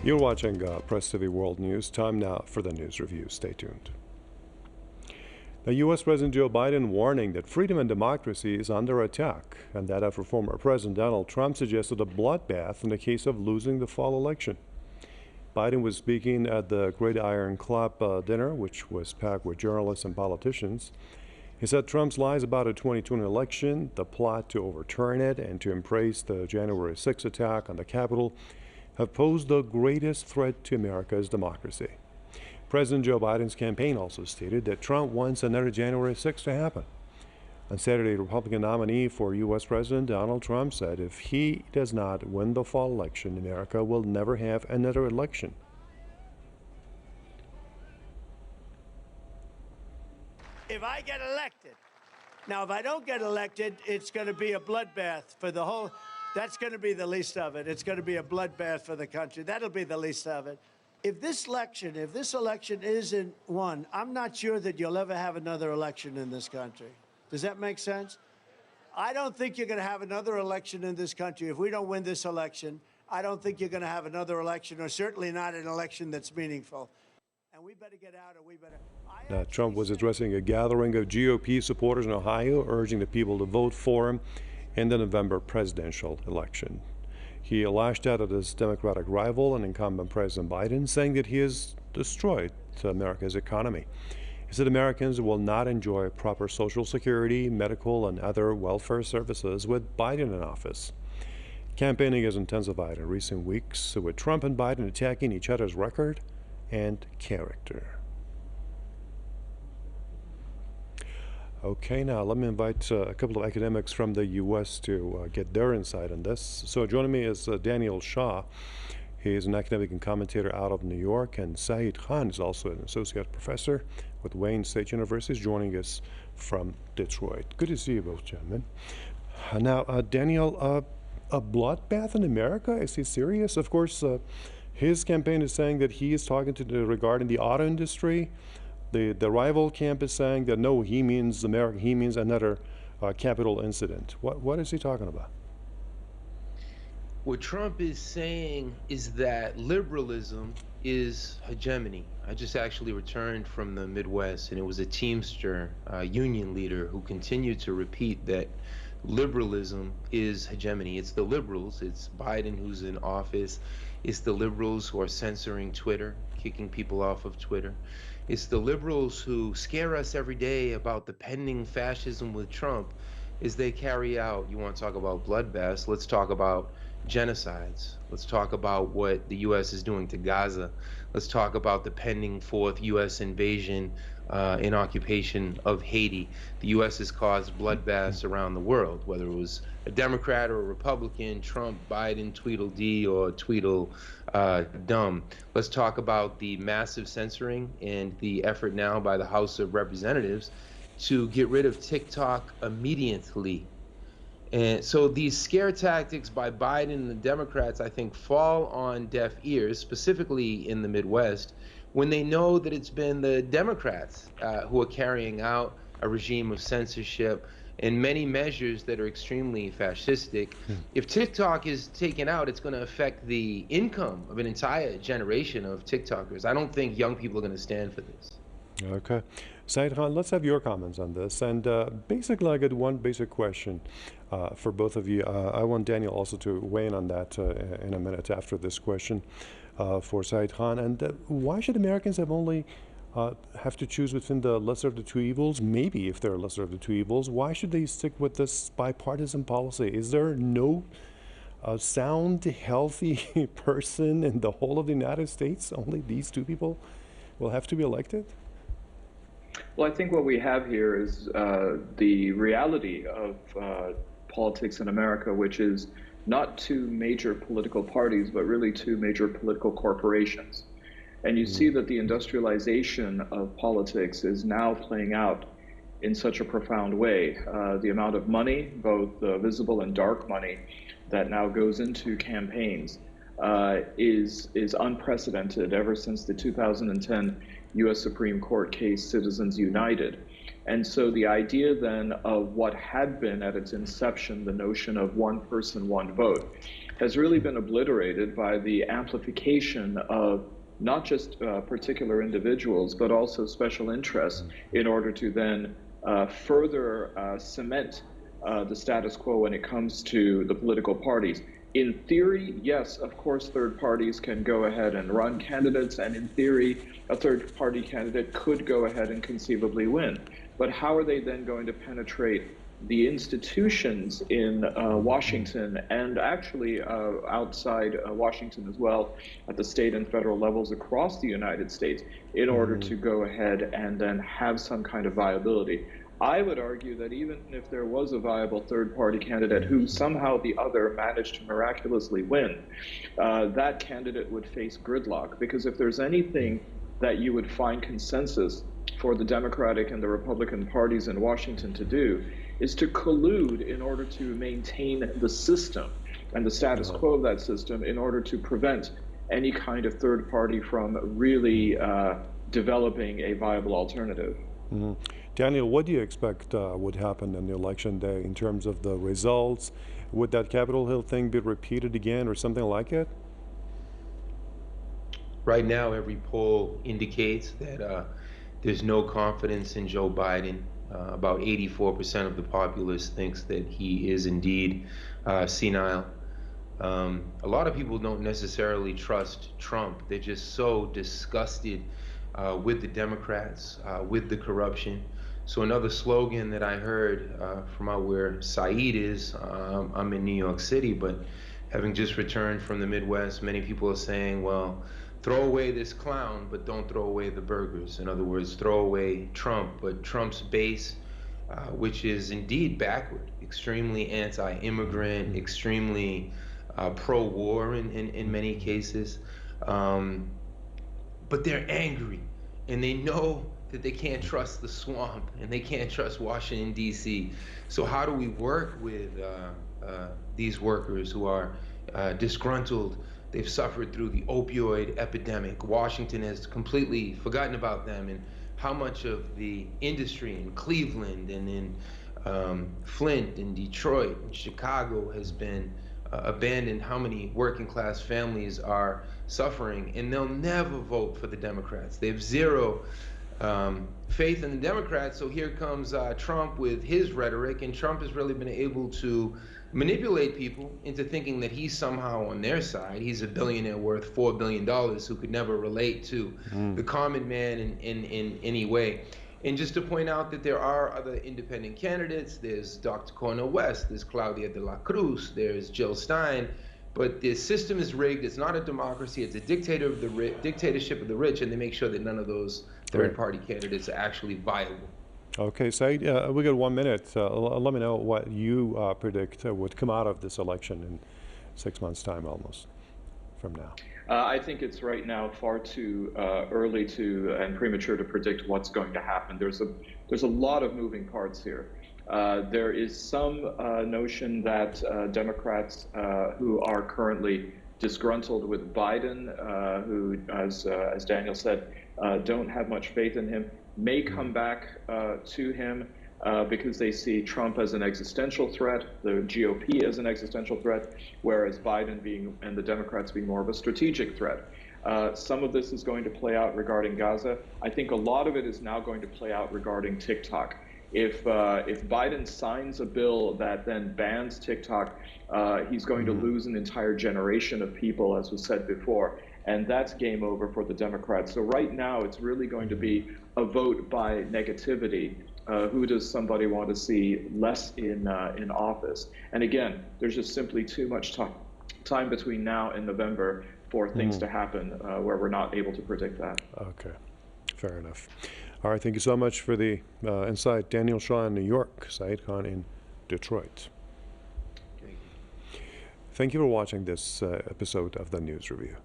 You're watching Press TV World News. Time now for the news review. Stay tuned. The U.S. President Joe Biden warning that freedom and democracy is under attack, and that after former President Donald Trump suggested a bloodbath in the case of losing the fall election. Biden was speaking at the Gridiron Club dinner, which was packed with journalists and politicians. He said Trump's lies about a 2020 election, the plot to overturn it, and to embrace the January 6th attack on the Capitol have posed the greatest threat to America's democracy. President Joe Biden's campaign also stated that Trump wants another January 6th to happen. On Saturday, Republican nominee for U.S. President Donald Trump said if he does not win the fall election, America will never have another election. If I get elected, now if I don't get elected, it's going to be a bloodbath for the whole, that's going to be the least of it. It's going to be a bloodbath for the country. That'll be the least of it. If this election isn't won, I'm not sure that you'll ever have another election in this country. Does that make sense? I don't think you're going to have another election in this country. If we don't win this election, I don't think you're going to have another election, or certainly not an election that's meaningful. And we better get out, or we better... Trump was addressing a gathering of GOP supporters in Ohio, urging the people to vote for him in the November presidential election. He lashed out at his Democratic rival and incumbent President Biden, saying that he has destroyed America's economy. He said Americans will not enjoy proper Social Security, medical, and other welfare services with Biden in office. Campaigning has intensified in recent weeks, with Trump and Biden attacking each other's record and character. Okay, now let me invite a couple of academics from the U.S. to get their insight on this. So joining me is Daniel Shah. He is an academic and commentator out of New York, and Saeed Khan is also an associate professor with Wayne State University, joining us from Detroit. Good to see you both, gentlemen. Now, Daniel, a bloodbath in America? Is he serious? Of course, his campaign is saying that he is talking to regarding the auto industry. The rival camp is saying that no, he means America. He means another Capitol incident. What is he talking about? What Trump is saying is that liberalism is hegemony. I just actually returned from the Midwest, and it was a Teamster union leader who continued to repeat that liberalism is hegemony. It's the liberals, it's Biden who's in office, it's the liberals who are censoring Twitter, kicking people off of Twitter. It's the liberals who scare us every day about the pending fascism with Trump as they carry out, you want to talk about bloodbaths, let's talk about genocides. Let's talk about what the U.S. is doing to Gaza. Let's talk about the pending fourth U.S. invasion and occupation of Haiti. The U.S. has caused bloodbaths around the world, whether it was a Democrat or a Republican, Trump, Biden, Tweedledee, or Tweedledum. Let's talk about the massive censoring and the effort now by the House of Representatives to get rid of TikTok immediately. And so these scare tactics by Biden and the Democrats, I think, fall on deaf ears, specifically in the Midwest, when they know that it's been the Democrats who are carrying out a regime of censorship and many measures that are extremely fascistic. If TikTok is taken out, it's going to affect the income of an entire generation of TikTokers. I don't think young people are going to stand for this. Okay. Saeed Khan, let's have your comments on this. And basically, I got one basic question for both of you. I want Daniel also to weigh in on that in a minute after this question for Saeed Khan. And why should Americans have to choose between the lesser of the two evils? Maybe if they're lesser of the two evils, why should they stick with this bipartisan policy? Is there no sound, healthy person in the whole of the United States? Only these two people will have to be elected? Well, I think what we have here is the reality of politics in America, which is not two major political parties, but really two major political corporations. And you see that the industrialization of politics is now playing out in such a profound way. The amount of money, both visible and dark money, that now goes into campaigns is unprecedented ever since the 2010 U.S. Supreme Court case Citizens United. And so the idea then of what had been at its inception, the notion of one person, one vote, has really been obliterated by the amplification of not just particular individuals, but also special interests in order to then further cement the status quo when it comes to the political parties. In theory, yes, of course, third parties can go ahead and run candidates, and in theory, a third party candidate could go ahead and conceivably win. But how are they then going to penetrate the institutions in Washington and actually outside Washington as well, at the state and federal levels across the United States, in order to go ahead and then have some kind of viability? I would argue that even if there was a viable third-party candidate who somehow the other managed to miraculously win, that candidate would face gridlock, because if there's anything that you would find consensus for the Democratic and the Republican parties in Washington to do is to collude in order to maintain the system and the status quo of that system in order to prevent any kind of third party from really developing a viable alternative. Daniel, what do you expect would happen on the election day in terms of the results? Would that Capitol Hill thing be repeated again or something like it? Right now, every poll indicates that there's no confidence in Joe Biden. About 84% of the populace thinks that he is indeed senile. A lot of people don't necessarily trust Trump. They're just so disgusted with the Democrats, with the corruption. So another slogan that I heard from out where Saeed is, I'm in New York City, but having just returned from the Midwest, many people are saying, well, throw away this clown, but don't throw away the burgers. In other words, throw away Trump, but Trump's base, which is indeed backward, extremely anti-immigrant, extremely pro-war in many cases. But they're angry, and they know that they can't trust the swamp, and they can't trust Washington, D.C. So how do we work with these workers who are disgruntled? They've suffered through the opioid epidemic. Washington has completely forgotten about them, and how much of the industry in Cleveland and in Flint and Detroit and Chicago has been abandoned, how many working class families are suffering, and they'll never vote for the Democrats. They have zero faith in the Democrats. So here comes Trump with his rhetoric, and Trump has really been able to manipulate people into thinking that he's somehow on their side. He's a billionaire worth $4 billion who could never relate to the common man in any way. And just to point out that there are other independent candidates. There's Dr. Cornel West, there's Claudia de la Cruz, there's Jill Stein. But the system is rigged. It's not a democracy. It's a dictatorship of the rich, and they make sure that none of those third-party candidates are actually viable. Okay, Said, we got 1 minute. Let me know what you predict would come out of this election in 6 months' time, almost, from now. I think it's right now far too early and premature to predict what's going to happen. There's a lot of moving parts here. There is some notion that Democrats who are currently disgruntled with Biden, who, as Daniel said, don't have much faith in him, may come back to him because they see Trump as an existential threat, the GOP as an existential threat, whereas Biden and the Democrats being more of a strategic threat. Some of this is going to play out regarding Gaza. I think a lot of it is now going to play out regarding TikTok. If Biden signs a bill that then bans TikTok, he's going to lose an entire generation of people, as was said before, and that's game over for the Democrats. So right now, it's really going to be a vote by negativity. Who does somebody want to see less in office? And again, there's just simply too much time between now and November for things to happen where we're not able to predict that. Okay, fair enough. All right, thank you so much for the insight. Daniel Shaw in New York, Said Khan in Detroit. Thank you for watching this episode of the News Review.